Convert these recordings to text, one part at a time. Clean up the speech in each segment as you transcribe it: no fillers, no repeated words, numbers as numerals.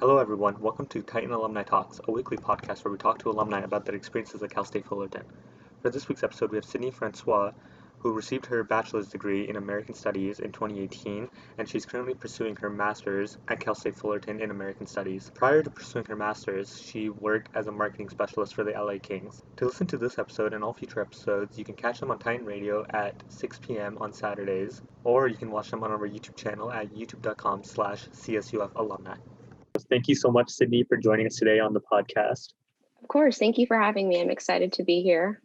Hello, everyone. Welcome to Titan Alumni Talks, a weekly podcast where we talk to alumni about their experiences at Cal State Fullerton. For this week's episode, we have Cydney Francois, who received her bachelor's degree in American Studies in 2018, and she's currently pursuing her master's at Cal State Fullerton in American Studies. Prior to pursuing her master's, she worked as a marketing specialist for the LA Kings. To listen to this episode and all future episodes, you can catch them on Titan Radio at 6 p.m. on Saturdays, or you can watch them on our YouTube channel at youtube.com/CSUF alumni. Thank you so much, Cydney, for joining us today on the podcast. Of course. Thank you for having me. I'm excited to be here.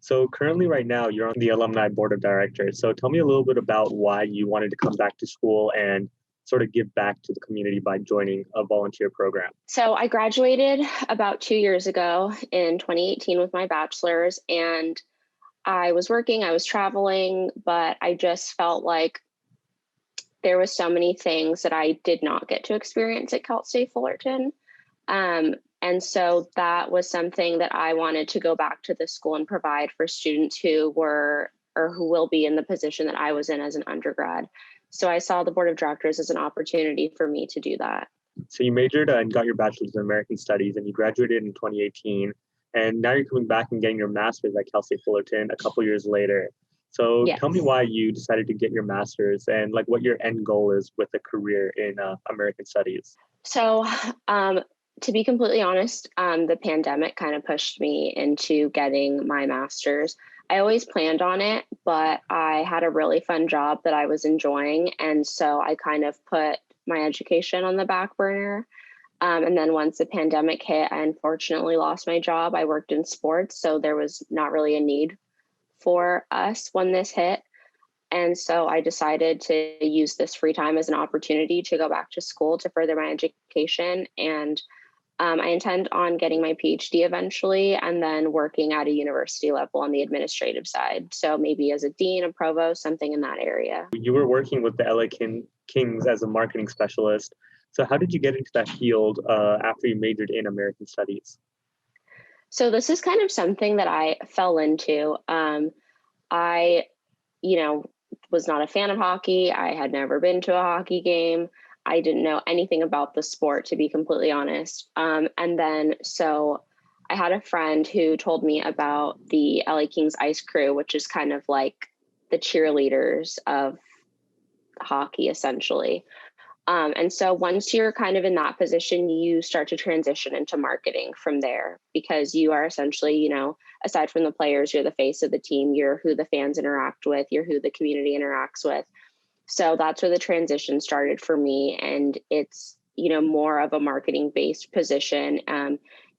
So currently right now, you're on the Alumni Board of Directors. So tell me a little bit about why you wanted to come back to school and sort of give back to the community by joining a volunteer program. So I graduated about 2 years ago in 2018 with my bachelor's, and I was working, I was traveling, but I just felt like there was so many things that I did not get to experience at Cal State Fullerton. And so that was something that I wanted to go back to the school and provide for students who were or who will be in the position that I was in as an undergrad. So I saw the board of directors as an opportunity for me to do that. So you majored and got your bachelor's in American Studies, and you graduated in 2018. And now you're coming back and getting your master's at Cal State Fullerton a couple years later. So Yes. Tell me why you decided to get your master's and like what your end goal is with a career in American Studies. So to be completely honest, the pandemic kind of pushed me into getting my master's. I always planned on it, but I had a really fun job that I was enjoying. And so I kind of put my education on the back burner. And then once the pandemic hit, I unfortunately lost my job. I worked in sports, so there was not really a need for us when this hit. And so I decided to use this free time as an opportunity to go back to school to further my education. And I intend on getting my PhD eventually and then working at a university level on the administrative side. So maybe as a dean, a provost, something in that area. You were working with the LA Kings as a marketing specialist. So how did you get into that field after you majored in American Studies? So this is kind of something that I fell into. I, was not a fan of hockey. I had never been to a hockey game. I didn't know anything about the sport, to be completely honest. And then so I had a friend who told me about the LA Kings Ice Crew, which is kind of like the cheerleaders of hockey, essentially. And so once you're kind of in that position, you start to transition into marketing from there because you are essentially, aside from the players, you're the face of the team, you're who the fans interact with, you're who the community interacts with. So that's where the transition started for me. And it's, more of a marketing based position.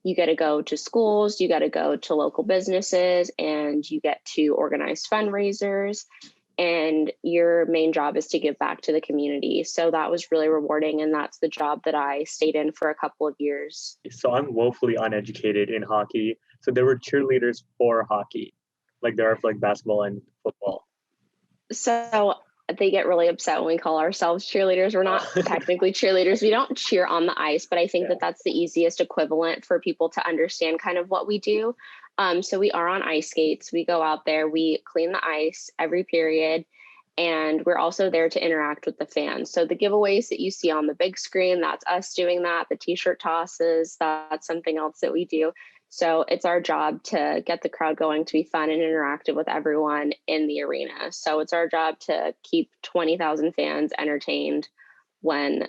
You get to go to schools, you got to go to local businesses, and you get to organize fundraisers. And your main job is to give back to the community. So that was really rewarding. And that's the job that I stayed in for a couple of years. So I'm woefully uneducated in hockey. So there were cheerleaders for hockey, like there are for like basketball and football. So they get really upset when we call ourselves cheerleaders. We're not technically cheerleaders. We don't cheer on the ice, but I think that that's the easiest equivalent for people to understand kind of what we do. So we are on ice skates. We go out there, we clean the ice every period, and we're also there to interact with the fans. So the giveaways that you see on the big screen, that's us doing that. The t-shirt tosses, that's something else that we do. So it's our job to get the crowd going, to be fun and interactive with everyone in the arena. So it's our job to keep 20,000 fans entertained when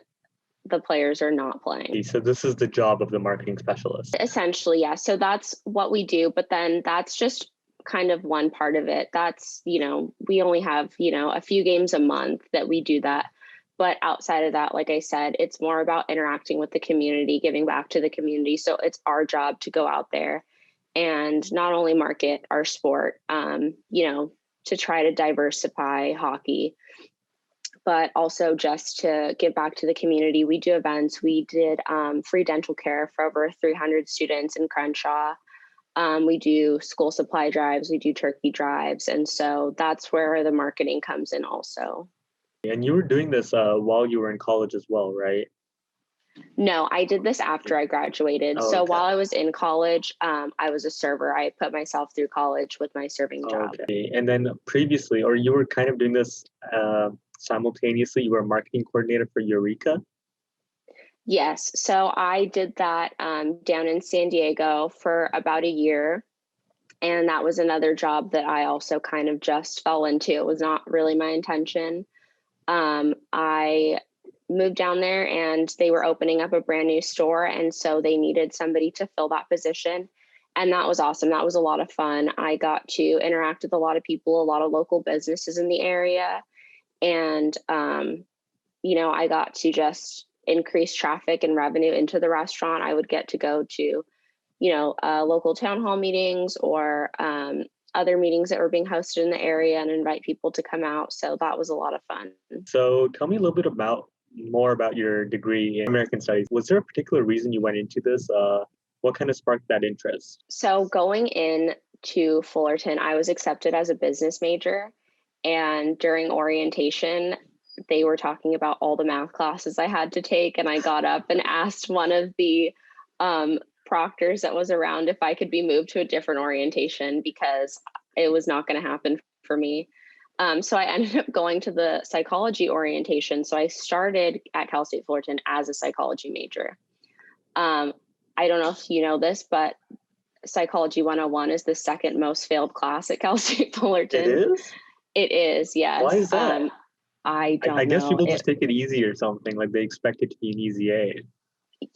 the players are not playing. So this is the job of the marketing specialist. Essentially, yeah. So that's what we do. But then that's just kind of one part of it. That's, we only have, a few games a month that we do that. But outside of that, like I said, it's more about interacting with the community, giving back to the community. So it's our job to go out there and not only market our sport, to try to diversify hockey, but also just to give back to the community. We do events. We did free dental care for over 300 students in Crenshaw. We do school supply drives. We do turkey drives. And so that's where the marketing comes in also. And you were doing this while you were in college as well, right? No, I did this after I graduated. Oh, so okay. while I was in college, I was a server. I put myself through college with my serving job. Okay. And then previously, or you were kind of doing this simultaneously, you were a marketing coordinator for Eureka? Yes. So I did that down in San Diego for about a year. And that was another job that I also kind of just fell into. It was not really my intention. I moved down there and they were opening up a brand new store. And so they needed somebody to fill that position. And that was awesome. That was a lot of fun. I got to interact with a lot of people, a lot of local businesses in the area. And, I got to just increase traffic and revenue into the restaurant. I would get to go to local town hall meetings or other meetings that were being hosted in the area and invite people to come out. So that was a lot of fun. So tell me a little bit more about your degree in American Studies. Was there a particular reason you went into this? What kind of sparked that interest? So going in to Fullerton, I was accepted as a business major. And during orientation, they were talking about all the math classes I had to take. And I got up and asked one of the proctors that was around if I could be moved to a different orientation because it was not going to happen for me. So I ended up going to the psychology orientation. So I started at Cal State Fullerton as a psychology major. I don't know if you know this, but Psychology 101 is the second most failed class at Cal State Fullerton. It is? It is, yes. Why is that? I don't I guess know. people just take it easy or something, like they expect it to be an easy A.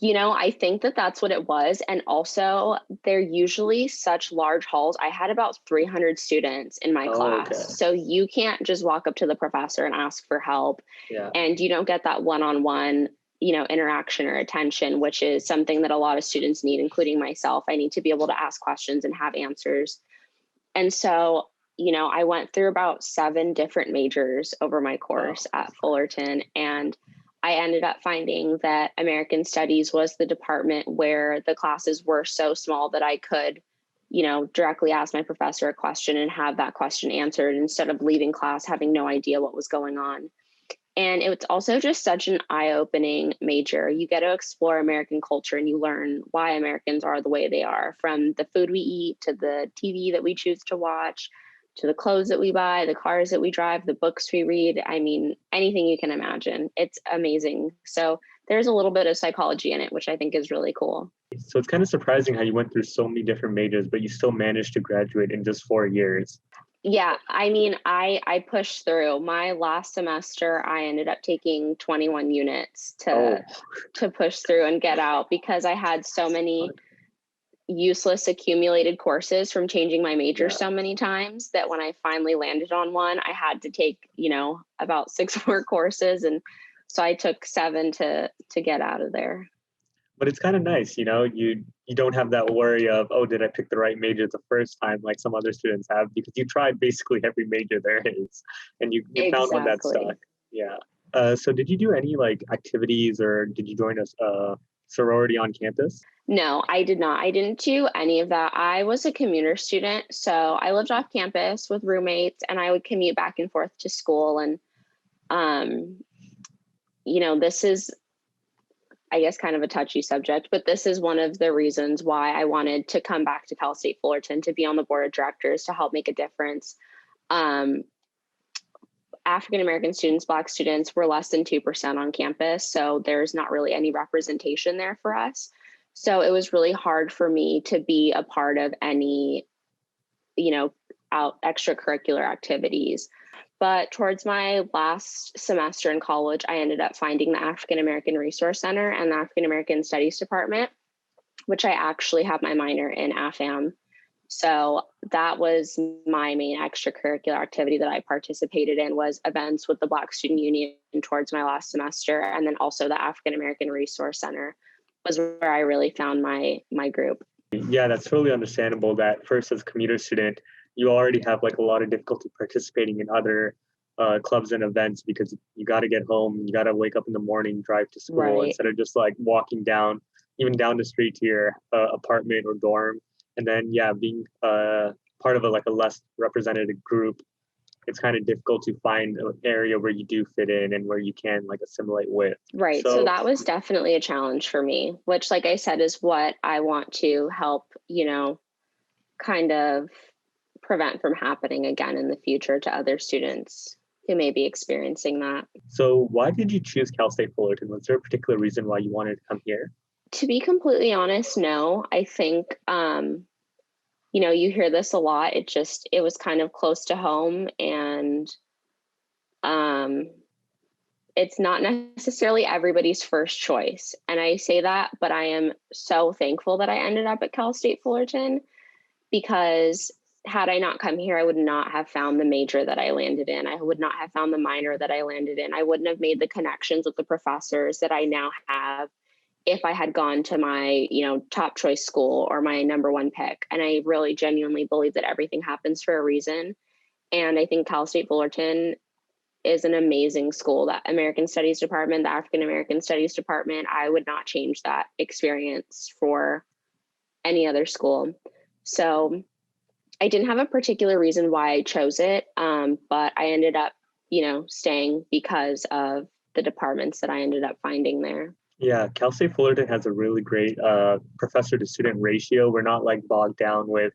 I think that that's what it was. And also, they're usually such large halls. I had about 300 students in my class. Okay. So you can't just walk up to the professor and ask for help. Yeah. And you don't get that one-on-one, interaction or attention, which is something that a lot of students need, including myself. I need to be able to ask questions and have answers. And so, I went through about 7 different majors over my course at Fullerton. And I ended up finding that American Studies was the department where the classes were so small that I could, directly ask my professor a question and have that question answered instead of leaving class having no idea what was going on. And it's also just such an eye-opening major. You get to explore American culture and you learn why Americans are the way they are, from the food we eat to the TV that we choose to watch, to the clothes that we buy, the cars that we drive, the books we read. I mean, anything you can imagine. It's amazing. So there's a little bit of psychology in it, which I think is really cool. So it's kind of surprising how you went through so many different majors, but you still managed to graduate in just 4 years. Yeah, I mean, I pushed through. My last semester, I ended up taking 21 units to push through and get out because I had so many useless accumulated courses from changing my major so many times that when I finally landed on one, I had to take, about 6 more courses. And so I took 7 to get out of there. But it's kind of nice, you don't have that worry of, did I pick the right major the first time like some other students have, because you tried basically every major there is and you found one that stuck. Yeah. So did you do any like activities or did you join a sorority on campus? No, I did not. I didn't do any of that. I was a commuter student. So I lived off campus with roommates and I would commute back and forth to school. And, this is, I guess, kind of a touchy subject, but this is one of the reasons why I wanted to come back to Cal State Fullerton to be on the board of directors to help make a difference. African-American students, Black students were less than 2% on campus. So there's not really any representation there for us. So it was really hard for me to be a part of any, extracurricular activities. But towards my last semester in college, I ended up finding the African American Resource Center and the African American Studies Department, which I actually have my minor in AFAM. So that was my main extracurricular activity that I participated in, was events with the Black Student Union towards my last semester. And then also the African American Resource Center was where I really found my group. Yeah, that's totally understandable that first as a commuter student, you already have like a lot of difficulty participating in other clubs and events because you got to get home, you got to wake up in the morning, drive to school instead of just like walking even down the street to your apartment or dorm. And then, being part of a less representative group, it's kind of difficult to find an area where you do fit in and where you can like assimilate with. Right. So that was definitely a challenge for me, which, like I said, is what I want to help, kind of prevent from happening again in the future to other students who may be experiencing that. So why did you choose Cal State Fullerton? Was there a particular reason why you wanted to come here? To be completely honest, no. I think, you hear this a lot. It was kind of close to home, and um, it's not necessarily everybody's first choice. And I say that, but I am so thankful that I ended up at Cal State Fullerton, because had I not come here, I would not have found the major that I landed in. I would not have found the minor that I landed in. I wouldn't have made the connections with the professors that I now have if I had gone to my, top choice school or my number one pick. And I really genuinely believe that everything happens for a reason. And I think Cal State Fullerton is an amazing school. That American Studies department, the African American Studies department, I would not change that experience for any other school. So I didn't have a particular reason why I chose it, but I ended up, staying because of the departments that I ended up finding there. Yeah, Cal State Fullerton has a really great professor to student ratio. We're not like bogged down with,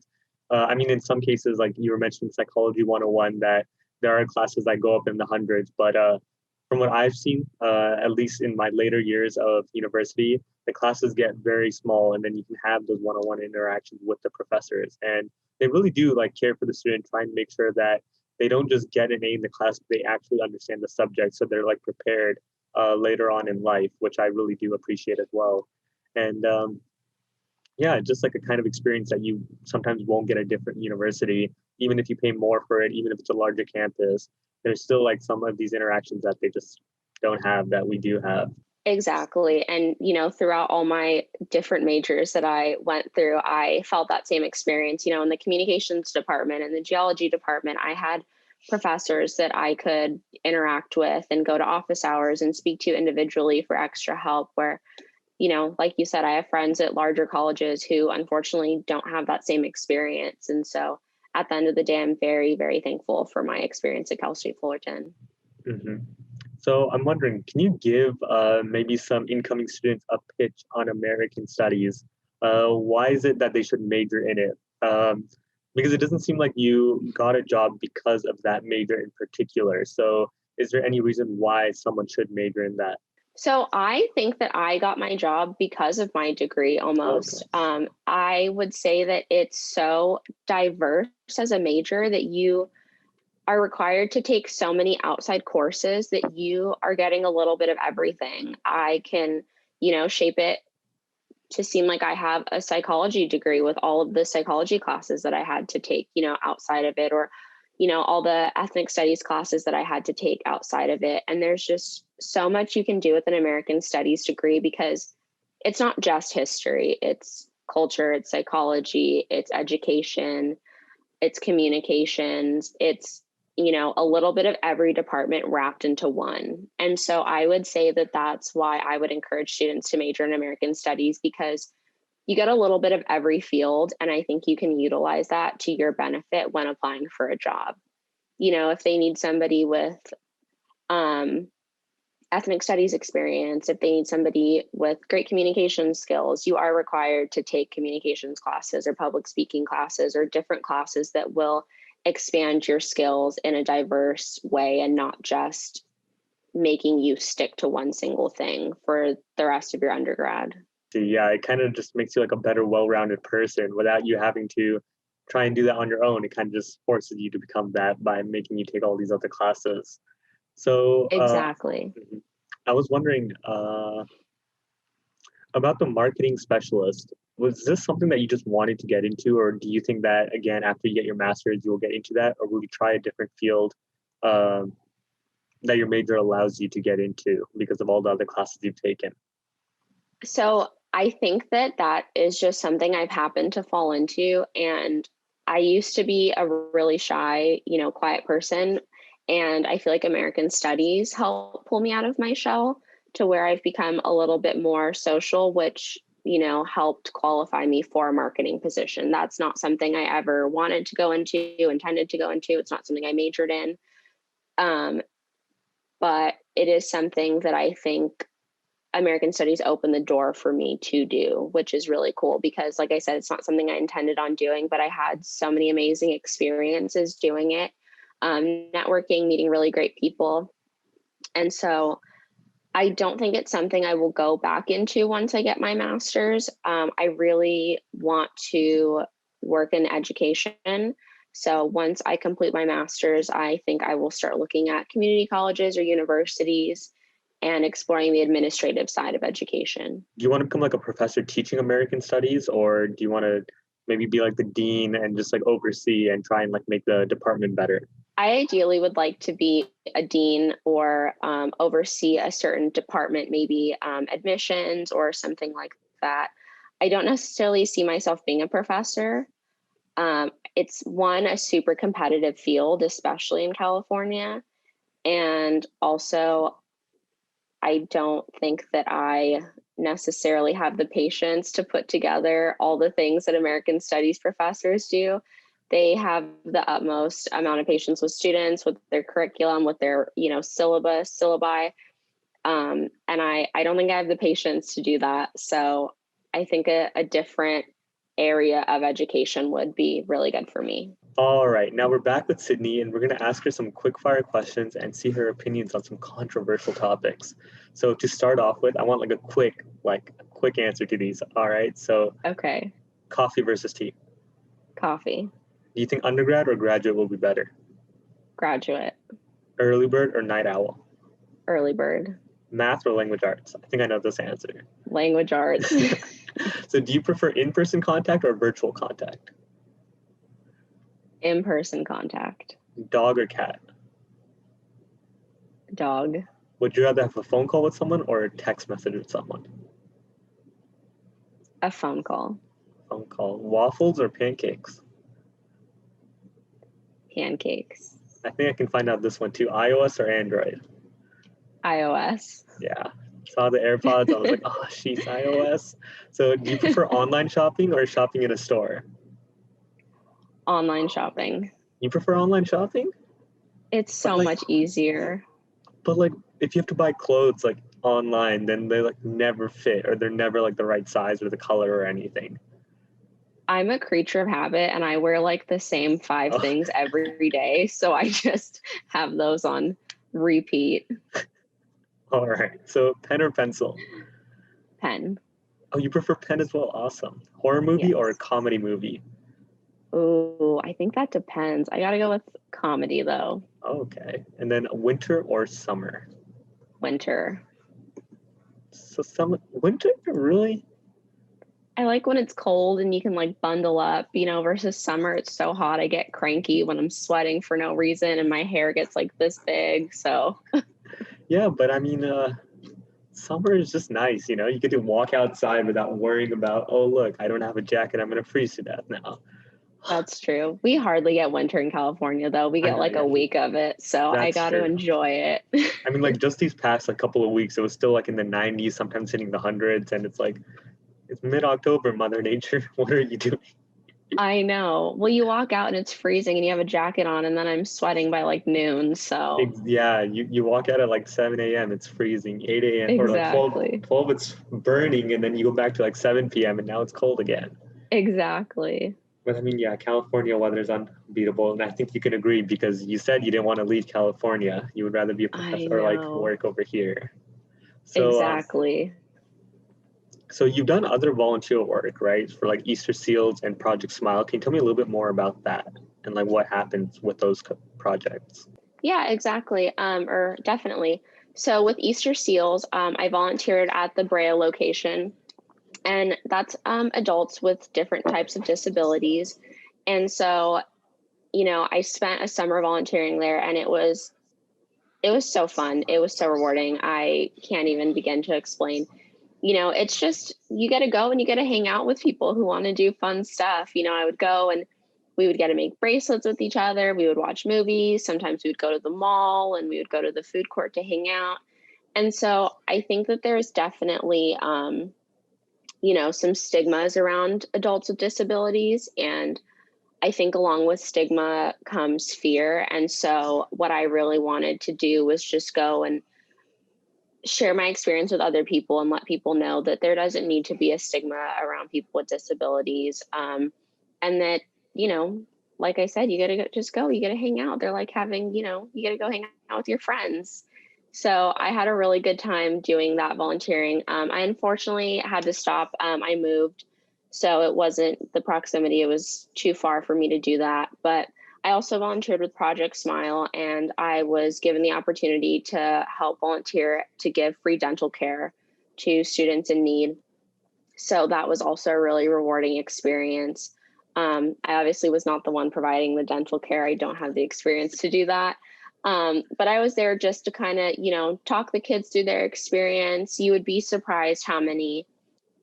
in some cases, like you were mentioning Psychology 101, that there are classes that go up in the hundreds. But from what I've seen, at least in my later years of university, the classes get very small, and then you can have those one-on-one interactions with the professors. And they really do like care for the student, trying to make sure that they don't just get an A in the class, but they actually understand the subject. So they're like prepared later on in life, which I really do appreciate as well. And yeah, just like a kind of experience that you sometimes won't get at a different university, even if you pay more for it, even if it's a larger campus. There's still like some of these interactions that they just don't have that we do have. Exactly. And, throughout all my different majors that I went through, I felt that same experience. In the communications department and the geology department, I had professors that I could interact with and go to office hours and speak to individually for extra help, where, like you said, I have friends at larger colleges who unfortunately don't have that same experience. And so at the end of the day, I'm very, very thankful for my experience at Cal State Fullerton. Mm-hmm. So I'm wondering, can you give maybe some incoming students a pitch on American studies? Why is it that they should major in it? Because it doesn't seem like you got a job because of that major in particular. So is there any reason why someone should major in that? So I think that I got my job because of my degree almost. Okay. I would say that it's so diverse as a major that you are required to take so many outside courses that you are getting a little bit of everything. I can, shape it to seem like I have a psychology degree with all of the psychology classes that I had to take, outside of it, or, all the ethnic studies classes that I had to take outside of it. And there's just so much you can do with an American studies degree, because it's not just history, it's culture, it's psychology, it's education, it's communications, it's, a little bit of every department wrapped into one. And so I would say that that's why I would encourage students to major in American studies, because you get a little bit of every field. And I think you can utilize that to your benefit when applying for a job. If they need somebody with ethnic studies experience, if they need somebody with great communication skills, you are required to take communications classes or public speaking classes or different classes that will expand your skills in a diverse way, and not just making you stick to one single thing for the rest of your undergrad. Yeah, it kind of just makes you like a better, well-rounded person without you having to try and do that on your own. It kind of just forces you to become that by making you take all these other classes. So Exactly. I was wondering about the marketing specialist. Was this something that you just wanted to get into, or do you think that again after you get your master's you will get into that, or will you try a different field um, that your major allows you to get into because of all the other classes you've taken? So I think that that is just something I've happened to fall into. And I used to be a really shy, quiet person. And I feel like American studies help pull me out of my shell to where I've become a little bit more social, which, helped qualify me for a marketing position. That's not something I ever wanted to go into, intended to go into. It's not something I majored in. But it is something that I think American studies opened the door for me to do, which is really cool, because like I said, it's not something I intended on doing, but I had so many amazing experiences doing it. networking, meeting really great people. And so I don't think it's something I will go back into once I get my master's. I really want to work in education. So once I complete my master's, I think I will start looking at community colleges or universities and exploring the administrative side of education. Do you want to become like a professor teaching American studies, or do you want to maybe be like the dean and just like oversee and try and like make the department better? I ideally would like to be a dean or oversee a certain department, maybe admissions or something like that. I don't necessarily see myself being a professor. It's a super competitive field, especially in California. And also, I don't think that I necessarily have the patience to put together all the things that American studies professors do. They have the utmost amount of patience with students, with their curriculum, with their, syllabi. And I don't think I have the patience to do that. So I think a different area of education would be really good for me. All right, now we're back with Cydney, and we're going to ask her some quick fire questions and see her opinions on some controversial topics. So to start off with, I want like a quick answer to these. All right, so Okay. coffee versus tea. Coffee. Do you think undergrad or graduate will be better? Graduate. Early bird or night owl? Early bird. Math or language arts? I think I know this answer. Language arts. So do you prefer in-person contact or virtual contact? In-person contact. Dog or cat? Dog. Would you rather have a phone call with someone or a text message with someone? A phone call. Phone call. Waffles or pancakes? Pancakes. I think I can find out this one too. iOS or Android? iOS. Yeah. Saw the AirPods. I was like, oh, she's iOS. So do you prefer online shopping or shopping in a store? Online shopping. You prefer online shopping? It's so much easier. But like, if you have to buy clothes like online, then they like never fit or they're never like the right size or the color or anything. I'm a creature of habit and I wear like the same 5 things every day. So I just have those on repeat. All right. So pen or pencil? Pen. Oh, you prefer pen as well? Awesome. Horror movie or a Yes. comedy movie? Ooh, I think that depends. I gotta go with comedy though. Okay. And then winter or summer? Winter. So winter, really? I like when it's cold and you can like bundle up, versus summer. It's so hot. I get cranky when I'm sweating for no reason and my hair gets like this big. So Yeah, but I mean, summer is just nice, You get to walk outside without worrying about, oh, look, I don't have a jacket. I'm going to freeze to death now. that's true. We hardly get winter in California though. We I get know, like yeah, a week of it. So I that's got to true. enjoy it. I mean, like just these past like couple of weeks, it was still like in the 90s, sometimes hitting the hundreds, and it's like it's mid-October, Mother Nature. What are you doing? I know. Well, you walk out and it's freezing and you have a jacket on and then I'm sweating by like noon. So Yeah, you walk out at like 7 a.m. It's freezing, 8 a.m. or like exactly. 12 it's burning, and then you go back to like 7 p.m. and now it's cold again. Exactly. But I mean, yeah, California weather is unbeatable, and I think you can agree because you said you didn't want to leave California. You would rather be a I professor or like know. work over here. So, Exactly. so you've done other volunteer work, right? For like Easter Seals and Project Smile. Can you tell me a little bit more about that and like what happens with those projects? Yeah, exactly. Or definitely. So with Easter Seals, I volunteered at the Brea location, and that's adults with different types of disabilities. And so, I spent a summer volunteering there, and it was so fun. It was so rewarding. I can't even begin to explain. It's just you get to go and you get to hang out with people who want to do fun stuff. I would go and we would get to make bracelets with each other. We would watch movies. Sometimes we would go to the mall and we would go to the food court to hang out. And so I think that there's definitely, some stigmas around adults with disabilities. And I think along with stigma comes fear. And so what I really wanted to do was just go and share my experience with other people and let people know that there doesn't need to be a stigma around people with disabilities. And that, like I said, you gotta just go, you gotta hang out. They're like having, you gotta go hang out with your friends. So I had a really good time doing that volunteering. I unfortunately had to stop. I moved, so it wasn't the proximity. It was too far for me to do that. But I also volunteered with Project Smile, and I was given the opportunity to help volunteer to give free dental care to students in need. So that was also a really rewarding experience. I obviously was not the one providing the dental care. I don't have the experience to do that. But I was there just to kind of, talk the kids through their experience. You would be surprised how many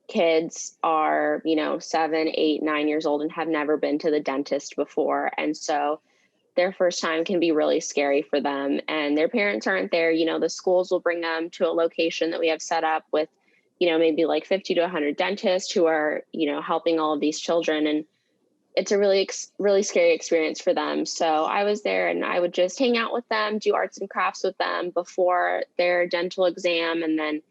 kids are, 7, 8, 9 years old and have never been to the dentist before. And so their first time can be really scary for them, and their parents aren't there. The schools will bring them to a location that we have set up with, maybe like 50 to 100 dentists who are, helping all of these children. And it's a really scary experience for them. So I was there, and I would just hang out with them, do arts and crafts with them before their dental exam, and then,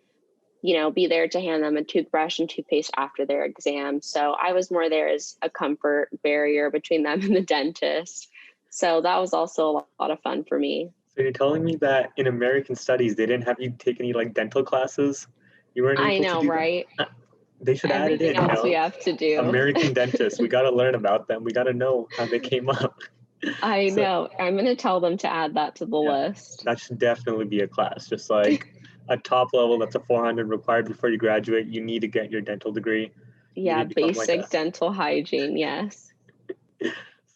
be there to hand them a toothbrush and toothpaste after their exam. So I was more there as a comfort barrier between them and the dentist. So that was also a lot of fun for me. So you're telling me that in American Studies, they didn't have you take any like dental classes? You weren't I able to know, do that? right? They should add it Everything in, else we have to do. American dentists, we got to learn about them. We got to know how they came up. I So, know. I'm going to tell them to add that to the yeah, list. that should definitely be a class. Just like a top level, that's a 400 required before you graduate. You need to get your dental degree. You need Yeah, to become like basic dental hygiene. Yes.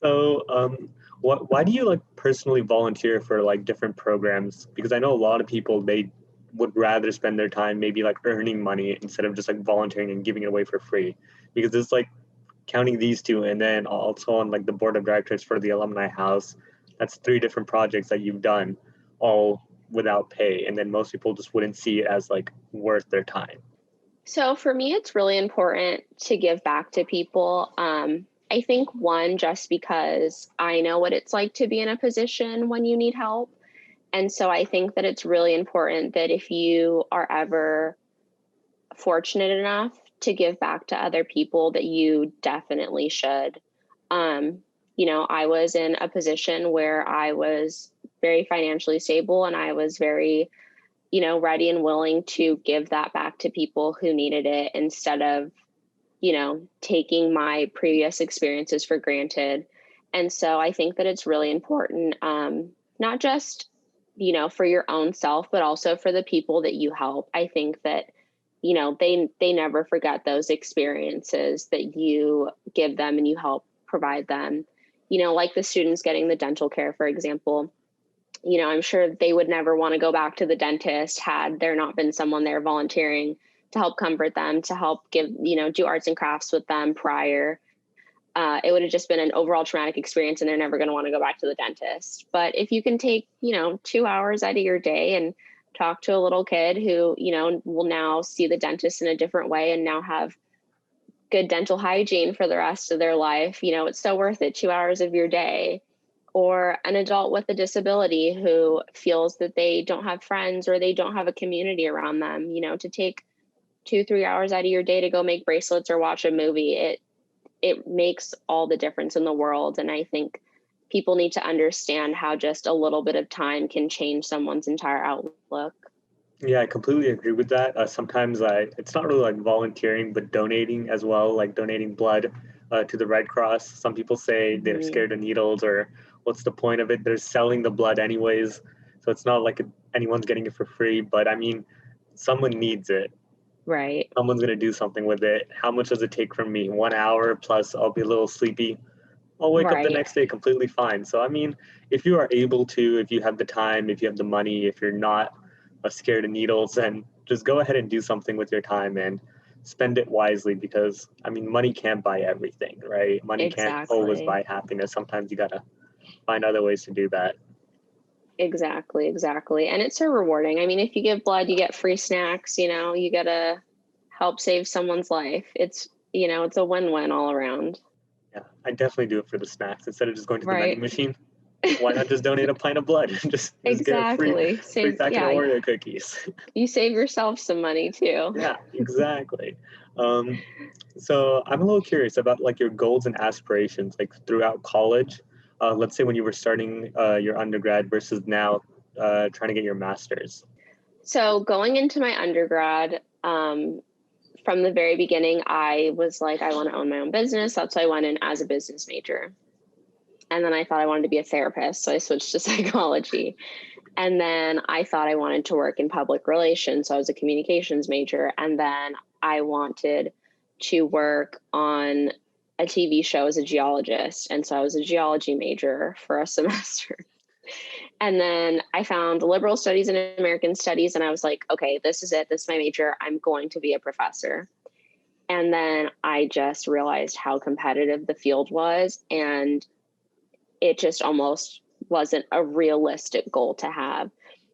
So, why do you like personally volunteer for like different programs? Because I know a lot of people, they would rather spend their time maybe like earning money instead of just like volunteering and giving it away for free. Because it's like counting these two, and then also on like the board of directors for the alumni house, that's 3 different projects that you've done, all without pay, and then most people just wouldn't see it as like worth their time. So for me, it's really important to give back to people. I think one, just because I know what it's like to be in a position when you need help. And so I think that it's really important that if you are ever fortunate enough to give back to other people, that you definitely should. Um, I was in a position where I was very financially stable, and I was very, ready and willing to give that back to people who needed it, instead of, taking my previous experiences for granted. And so I think that it's really important, not just, for your own self, but also for the people that you help. I think that, they never forget those experiences that you give them and you help provide them. Like the students getting the dental care, for example. I'm sure they would never want to go back to the dentist had there not been someone there volunteering to help comfort them, to help give, do arts and crafts with them prior. It would have just been an overall traumatic experience, and they're never going to want to go back to the dentist. But if you can take, 2 hours out of your day and talk to a little kid who, will now see the dentist in a different way and now have good dental hygiene for the rest of their life, it's so worth it. 2 hours of your day. Or an adult with a disability who feels that they don't have friends or they don't have a community around them, to take 2, 3 hours out of your day to go make bracelets or watch a movie. It makes all the difference in the world. And I think people need to understand how just a little bit of time can change someone's entire outlook. Yeah, I completely agree with that. Sometimes it's not really like volunteering, but donating as well, like donating blood to the Red Cross. Some people say they're Mhm. scared of needles, or what's the point of it? They're selling the blood anyways. So it's not like anyone's getting it for free, but I mean, someone needs it. Right. Someone's going to do something with it. How much does it take from me? 1 hour plus I'll be a little sleepy. I'll wake up the Right. next day completely fine. So, I mean, if you are able to, if you have the time, if you have the money, if you're not scared of needles, then just go ahead and do something with your time and spend it wisely, because, I mean, money can't buy everything, right? Money can't always Exactly. buy happiness. Sometimes you got to find other ways to do that. Exactly. And it's so rewarding. I mean, if you give blood, you get free snacks, you got to help save someone's life. It's a win-win all around. Yeah, I definitely do it for the snacks instead of just going to the vending Right. machine. Why not just donate a pint of blood? just get a Exactly. free Save, packet of yeah, Oreo cookies. you save yourself some money too. Yeah, exactly. Um, so I'm a little curious about like your goals and aspirations, like throughout college. Let's say when you were starting your undergrad versus now trying to get your master's. So going into my undergrad, from the very beginning, I was like, I want to own my own business. That's why I went in as a business major. And then I thought I wanted to be a therapist. So I switched to psychology. And then I thought I wanted to work in public relations. So I was a communications major. And then I wanted to work on a TV show as a geologist. And so I was a geology major for a semester. And then I found liberal studies and American studies. And I was like, okay, this is it. This is my major. I'm going to be a professor. And then I just realized how competitive the field was. And it just almost wasn't a realistic goal to have.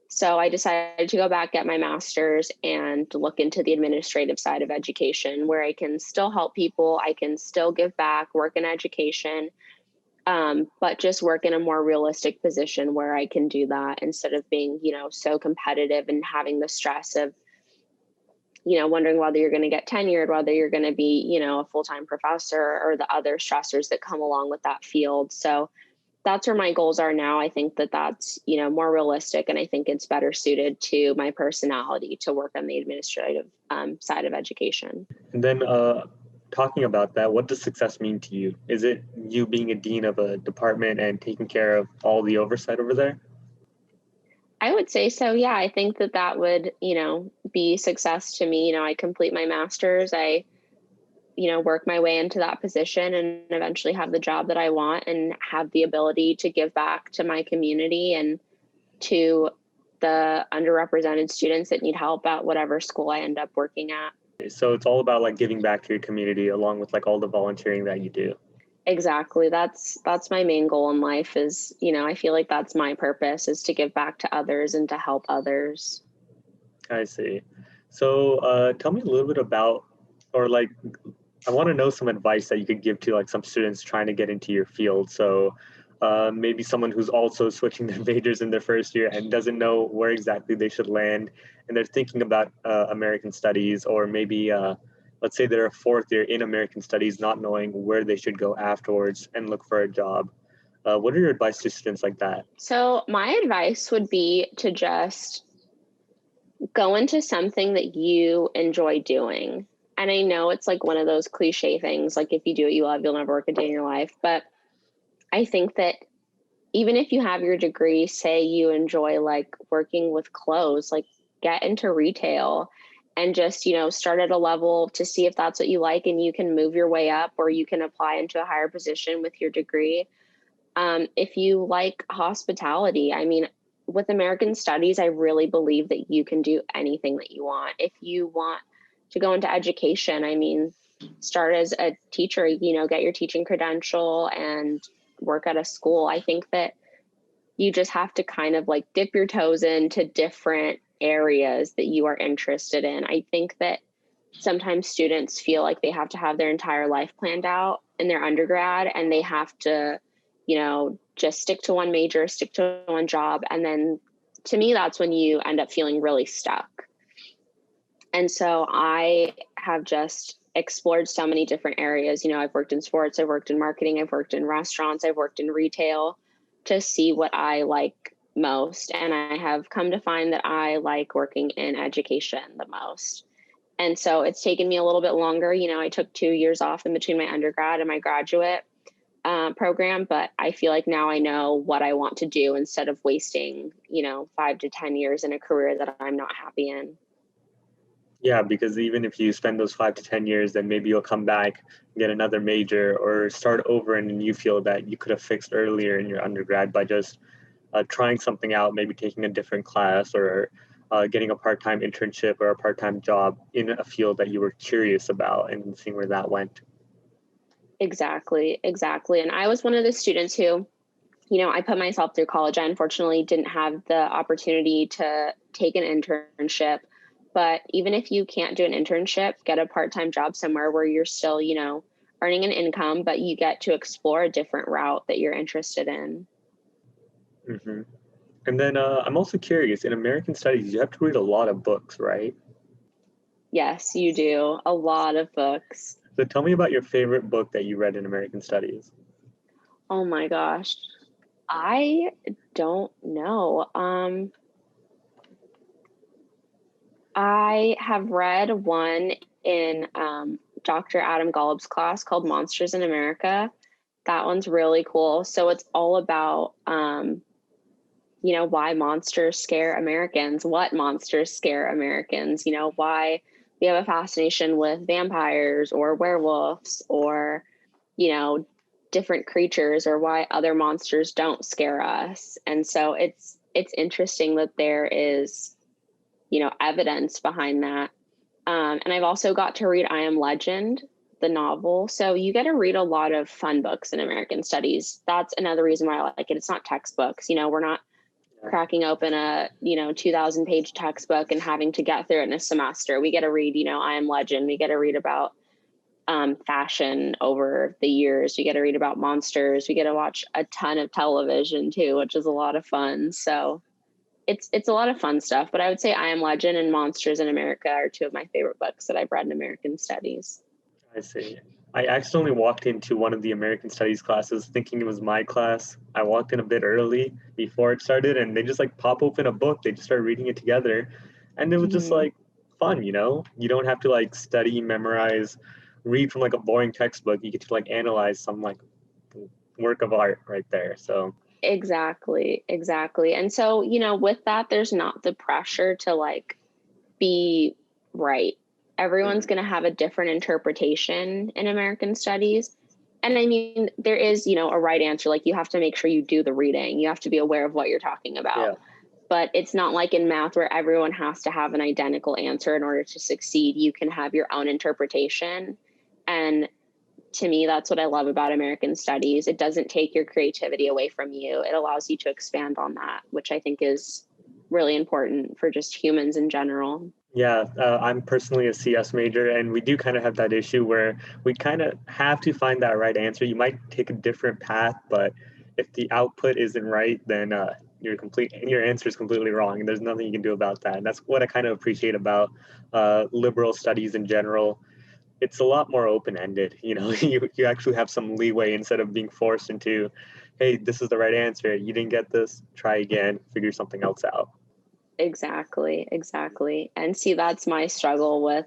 So I decided to go back, get my master's, and look into the administrative side of education where I can still help people. I can still give back, work in education, but just work in a more realistic position where I can do that instead of being, so competitive and having the stress of, wondering whether you're going to get tenured, whether you're going to be, a full-time professor, or the other stressors that come along with that field. So that's where my goals are now. I think that that's, more realistic. And I think it's better suited to my personality to work on the administrative side of education. And then talking about that, what does success mean to you? Is it you being a dean of a department and taking care of all the oversight over there? I would say so. Yeah, I think that that would, be success to me. I complete my master's. I work my way into that position and eventually have the job that I want and have the ability to give back to my community and to the underrepresented students that need help at whatever school I end up working at. So it's all about like giving back to your community along with like all the volunteering that you do. Exactly. That's my main goal in life is, I feel like that's my purpose is to give back to others and to help others. I see. So tell me a little bit about, or like, I want to know some advice that you could give to like some students trying to get into your field. So maybe someone who's also switching their majors in their first year and doesn't know where exactly they should land, and they're thinking about American studies, or maybe let's say they're a fourth year in American studies, not knowing where they should go afterwards and look for a job. What are your advice to students like that? So my advice would be to just go into something that you enjoy doing. And I know it's like one of those cliche things, like if you do what you love, you'll never work a day in your life. But I think that even if you have your degree, say you enjoy like working with clothes, like get into retail and just, start at a level to see if that's what you like and you can move your way up or you can apply into a higher position with your degree. If you like hospitality, I mean, with American Studies, I really believe that you can do anything that you want. If you want to go into education, I mean, start as a teacher, get your teaching credential and work at a school. I think that you just have to kind of like dip your toes into different areas that you are interested in. I think that sometimes students feel like they have to have their entire life planned out in their undergrad and they have to, just stick to one major, stick to one job. And then to me, that's when you end up feeling really stuck. And so I have just explored so many different areas. I've worked in sports, I've worked in marketing, I've worked in restaurants, I've worked in retail to see what I like most. And I have come to find that I like working in education the most. And so it's taken me a little bit longer. I took 2 years off in between my undergrad and my graduate program, but I feel like now I know what I want to do instead of wasting, 5 to 10 years in a career that I'm not happy in. Yeah, because even if you spend those 5 to 10 years, then maybe you'll come back, get another major, or start over in a new field that you could have fixed earlier in your undergrad by just trying something out, maybe taking a different class or getting a part-time internship or a part-time job in a field that you were curious about and seeing where that went. Exactly, exactly. And I was one of the students who, I put myself through college. I unfortunately didn't have the opportunity to take an internship. But even if you can't do an internship, get a part-time job somewhere where you're still, earning an income, but you get to explore a different route that you're interested in. Hmm. And then I'm also curious, in American studies, you have to read a lot of books, right? Yes, you do. A lot of books. So tell me about your favorite book that you read in American Studies. Oh my gosh. I don't know. I have read one in Dr. Adam Golub's class called Monsters in America. That one's really cool. So it's all about, why monsters scare Americans, what monsters scare Americans, why we have a fascination with vampires or werewolves or, different creatures, or why other monsters don't scare us. And so it's interesting that there is, evidence behind that. And I've also got to read I Am Legend, the novel. So you get to read a lot of fun books in American Studies. That's another reason why I like it. It's not textbooks. We're not cracking open a 2,000 page textbook and having to get through it in a semester. We get to read I Am Legend. We get to read about fashion over the years. We get to read about monsters. We get to watch a ton of television too, which is a lot of fun. So it's a lot of fun stuff. But I would say I Am Legend and Monsters in America are two of my favorite books that I've read in American Studies. I see. I accidentally walked into one of the American Studies classes thinking it was my class. I walked in a bit early before it started, and they just like pop open a book. They just started reading it together, and it was just Mm-hmm. like fun, you know? You don't have to like study, memorize, read from like a boring textbook. You get to like analyze some like work of art right there. So, Exactly. And so, with that, there's not the pressure to like be right. Everyone's mhm. going to have a different interpretation in American Studies. And I mean, there is, a right answer. Like you have to make sure you do the reading. You have to be aware of what you're talking about. Yeah. But it's not like in math where everyone has to have an identical answer in order to succeed. You can have your own interpretation. And to me, that's what I love about American Studies. It doesn't take your creativity away from you. It allows you to expand on that, which I think is really important for just humans in general. Yeah, I'm personally a CS major, and we do kind of have that issue where we kind of have to find that right answer. You might take a different path, but if the output isn't right, then your answer is completely wrong, and there's nothing you can do about that. And that's what I kind of appreciate about liberal studies in general. It's a lot more open-ended. You actually have some leeway instead of being forced into, hey, this is the right answer. You didn't get this. Try again. Figure something else out. Exactly. And see, that's my struggle with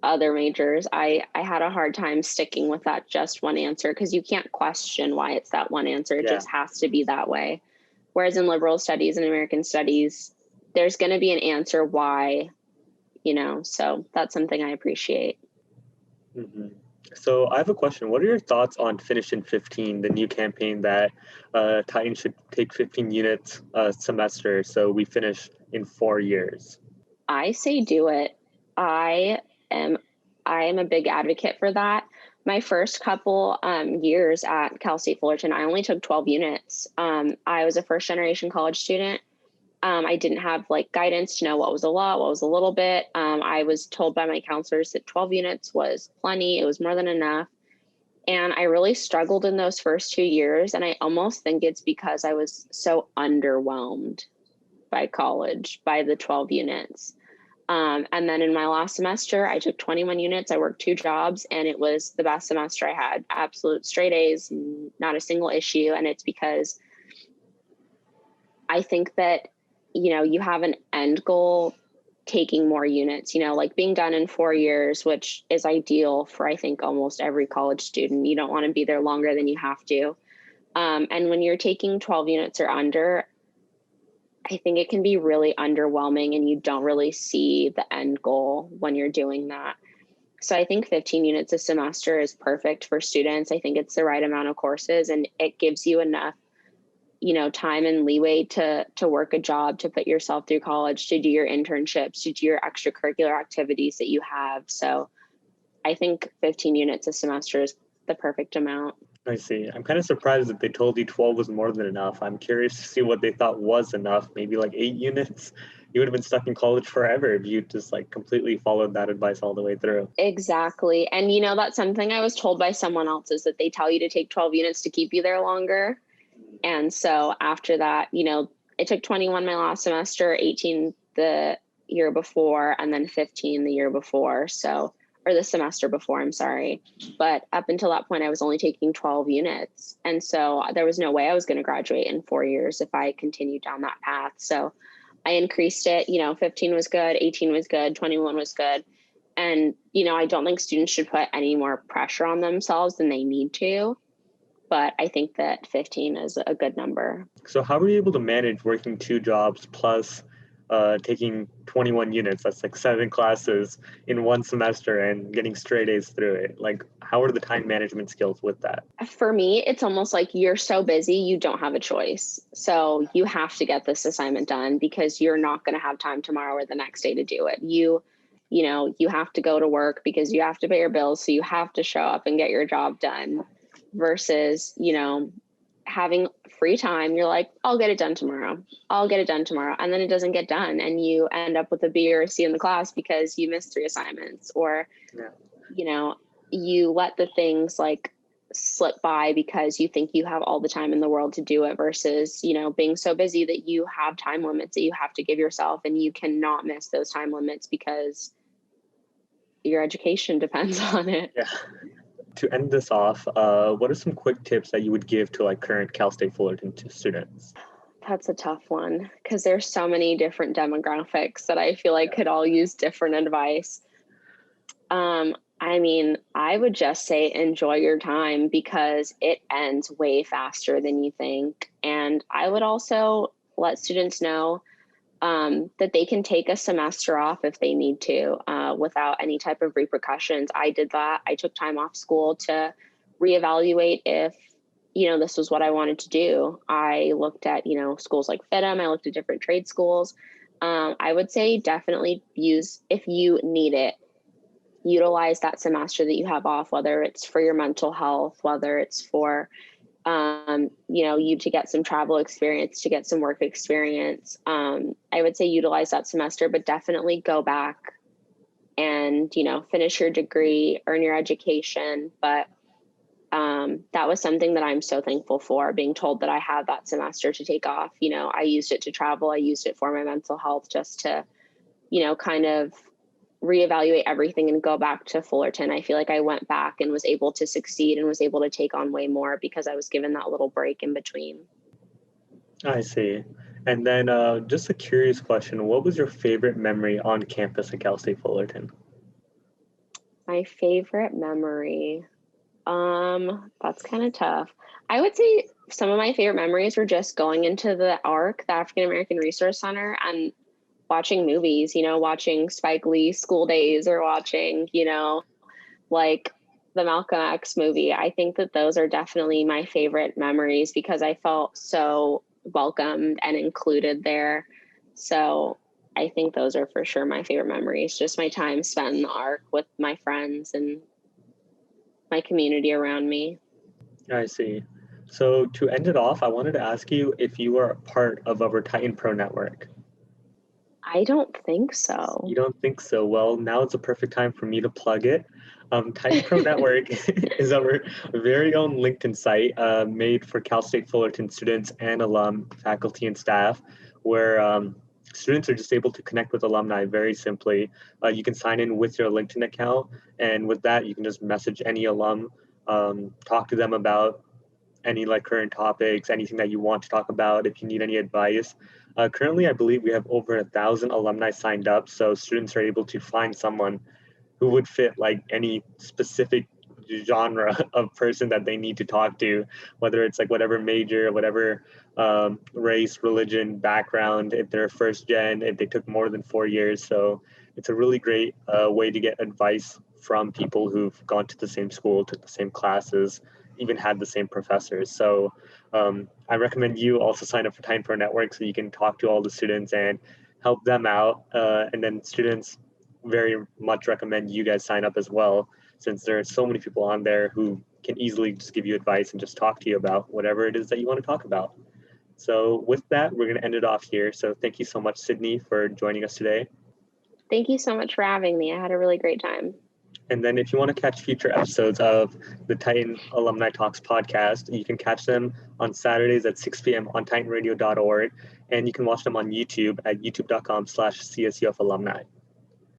other majors. I had a hard time sticking with that just one answer because you can't question why it's that one answer. It Yeah. just has to be that way. Whereas in liberal studies and American studies, there's going to be an answer why, so that's something I appreciate. Mhm. So I have a question. What are your thoughts on Finish in 15, the new campaign that Titan should take 15 units a semester so we finish in 4 years? I say do it. I am I am a big advocate for that. My first couple years at Cal State Fullerton, I only took 12 units. I was a first generation college student. I didn't have like guidance to know what was a lot, what was a little bit. I was told by my counselors that 12 units was plenty. It was more than enough. And I really struggled in those first 2 years. And I almost think it's because I was so underwhelmed by college, by the 12 units. And then in my last semester, I took 21 units. I worked 2 jobs, and it was the best semester I had. Absolute straight A's, not a single issue. And it's because I think that, you have an end goal taking more units, like being done in 4 years, which is ideal for, I think, almost every college student. You don't want to be there longer than you have to. And when you're taking 12 units or under, I think it can be really underwhelming and you don't really see the end goal when you're doing that. So I think 15 units a semester is perfect for students. I think it's the right amount of courses and it gives you enough, time and leeway to work a job, to put yourself through college, to do your internships, to do your extracurricular activities that you have. So I think 15 units a semester is the perfect amount. I see. I'm kind of surprised that they told you 12 was more than enough. I'm curious to see what they thought was enough. Maybe like 8 units. You would have been stuck in college forever if you just like completely followed that advice all the way through. Exactly. And that's something I was told by someone else, is that they tell you to take 12 units to keep you there longer. And so after that, it took 21 my last semester, 18 the year before, and then 15 the year before. So, or the semester before, I'm sorry. But up until that point, I was only taking 12 units. And so there was no way I was going to graduate in 4 years if I continued down that path. So I increased it, 15 was good, 18 was good, 21 was good. And, I don't think students should put any more pressure on themselves than they need to. But I think that 15 is a good number. So how were you able to manage working 2 jobs plus taking 21 units? That's like 7 classes in one semester and getting straight A's through it. Like, how are the time management skills with that? For me, it's almost like you're so busy, you don't have a choice. So you have to get this assignment done because you're not going to have time tomorrow or the next day to do it. You have to go to work because you have to pay your bills. So you have to show up and get your job done versus, having free time. You're like, I'll get it done tomorrow. I'll get it done tomorrow. And then it doesn't get done. And you end up with a B or a C in the class because you missed 3 assignments or, you let the things like slip by because you think you have all the time in the world to do it versus, being so busy that you have time limits that you have to give yourself and you cannot miss those time limits because your education depends on it. Yeah. To end this off, what are some quick tips that you would give to like current Cal State Fullerton students? That's a tough one because there's so many different demographics that I feel like could all use different advice. I would just say enjoy your time because it ends way faster than you think. And I would also let students know that they can take a semester off if they need to without any type of repercussions. I did that. I took time off school to reevaluate if, this was what I wanted to do. I looked at, schools like FITM. I looked at different trade schools. I would say definitely use, if you need it, utilize that semester that you have off, whether it's for your mental health, whether it's for you to get some travel experience, to get some work experience. I would say utilize that semester, but definitely go back and, finish your degree, earn your education. But that was something that I'm so thankful for, being told that I had that semester to take off. I used it to travel. I used it for my mental health just to, kind of reevaluate everything and go back to Fullerton. I feel like I went back and was able to succeed and was able to take on way more because I was given that little break in between. I see. And then just a curious question, what was your favorite memory on campus at Cal State Fullerton? My favorite memory, that's kind of tough. I would say some of my favorite memories were just going into the ARC, the African American Resource Center, and watching movies, watching Spike Lee School Days or watching, like the Malcolm X movie. I think that those are definitely my favorite memories because I felt so welcomed and included there. So I think those are for sure my favorite memories, just my time spent in the ARC with my friends and my community around me. I see. So to end it off, I wanted to ask you if you are a part of our Titan Pro network. I don't think so. You don't think so? Well, now it's a perfect time for me to plug it. Titan Pro Network is our very own LinkedIn site made for Cal State Fullerton students and alum, faculty, and staff, where students are just able to connect with alumni very simply. You can sign in with your LinkedIn account, and with that, you can just message any alum, talk to them about any like current topics, anything that you want to talk about, if you need any advice. Currently, I believe we have over 1,000 alumni signed up, so students are able to find someone who would fit like any specific genre of person that they need to talk to, whether it's like whatever major, whatever race, religion, background, if they're first gen, if they took more than 4 years. So it's a really great way to get advice from people who've gone to the same school, took the same classes, even had the same professors. So I recommend you also sign up for Titan Pro Network so you can talk to all the students and help them out. And then students very much recommend you guys sign up as well, since there are so many people on there who can easily just give you advice and just talk to you about whatever it is that you want to talk about. So with that, we're going to end it off here. So thank you so much, Cydney, for joining us today. Thank you so much for having me. I had a really great time. And then if you want to catch future episodes of the Titan Alumni Talks podcast, you can catch them on Saturdays at 6 p.m. on titanradio.org, and you can watch them on YouTube at youtube.com/CSUF alumni.